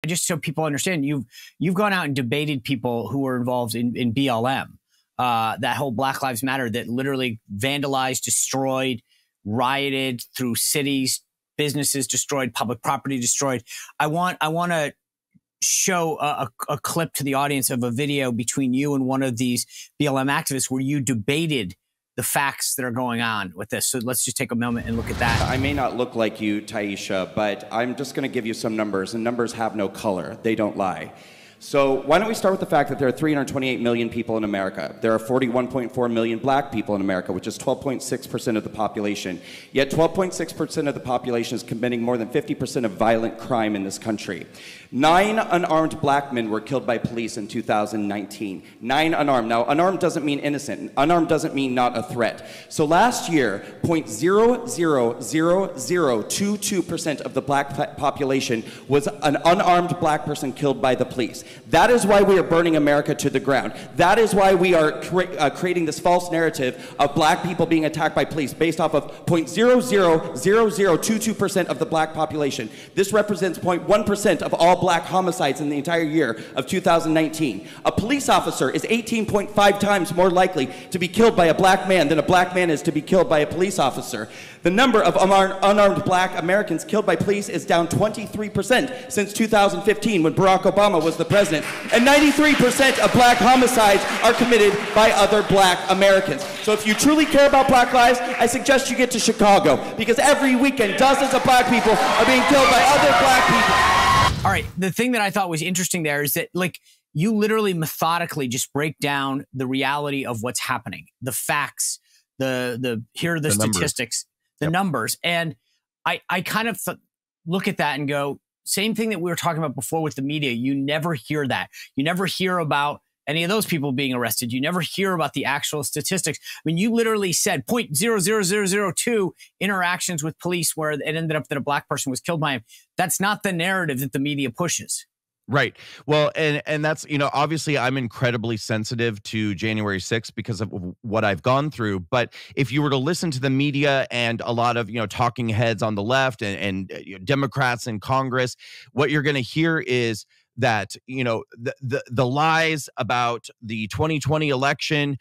just so people understand, you've gone out and debated people who were involved in BLM, that whole Black Lives Matter that literally vandalized, destroyed, rioted through cities, businesses destroyed, public property destroyed. I want to show a clip to the audience of a video between you and one of these BLM activists where you debated the facts that are going on with this. So let's just take a moment and look at that. I may not look like you, Taisha, but I'm just going to give you some numbers, and numbers have no color. They don't lie. So why don't we start with the fact that there are 328 million people in America. There are 41.4 million black people in America, which is 12.6% of the population. Yet 12.6% of the population is committing more than 50% of violent crime in this country. 9 unarmed black men were killed by police in 2019. 9 unarmed. Now, unarmed doesn't mean innocent. Unarmed doesn't mean not a threat. So last year, 0.00022% of the black population was an unarmed black person killed by the police. That is why we are burning America to the ground. That is why we are creating this false narrative of black people being attacked by police based off of 0.00022% of the black population. This represents 0.1% of all black homicides in the entire year of 2019. A police officer is 18.5 times more likely to be killed by a black man than a black man is to be killed by a police officer. The number of unarmed black Americans killed by police is down 23% since 2015 when Barack Obama was the president. And 93% of black homicides are committed by other black Americans. So if you truly care about black lives, I suggest you get to Chicago, because every weekend dozens of black people are being killed by other black people. All right. The thing that I thought was interesting there is that, like, you literally methodically just break down the reality of what's happening, the facts, here are the statistics, numbers. And I kind of look at that and go, same thing that we were talking about before with the media. You never hear that. You never hear about any of those people being arrested. You never hear about the actual statistics. I mean, you literally said 0.00002 interactions with police where it ended up that a black person was killed by him. That's not the narrative that the media pushes. Right. Well, and that's, obviously I'm incredibly sensitive to January 6th because of what I've gone through. But if you were to listen to the media and a lot of, talking heads on the left and Democrats in Congress, what you're going to hear is that, the lies about the 2020 election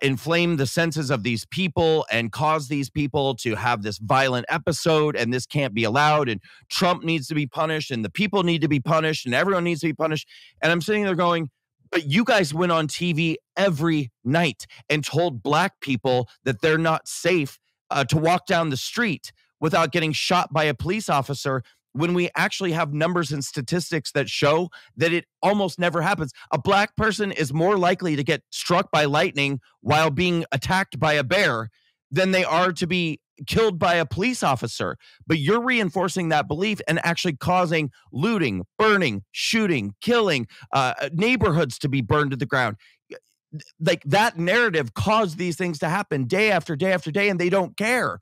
inflame the senses of these people and cause these people to have this violent episode, and this can't be allowed, and Trump needs to be punished, and the people need to be punished, and everyone needs to be punished. And I'm sitting there going, but you guys went on TV every night and told black people that they're not safe to walk down the street without getting shot by a police officer, when we actually have numbers and statistics that show that it almost never happens. A black person is more likely to get struck by lightning while being attacked by a bear than they are to be killed by a police officer. But you're reinforcing that belief and actually causing looting, burning, shooting, killing, neighborhoods to be burned to the ground. Like, that narrative caused these things to happen day after day after day, and they don't care.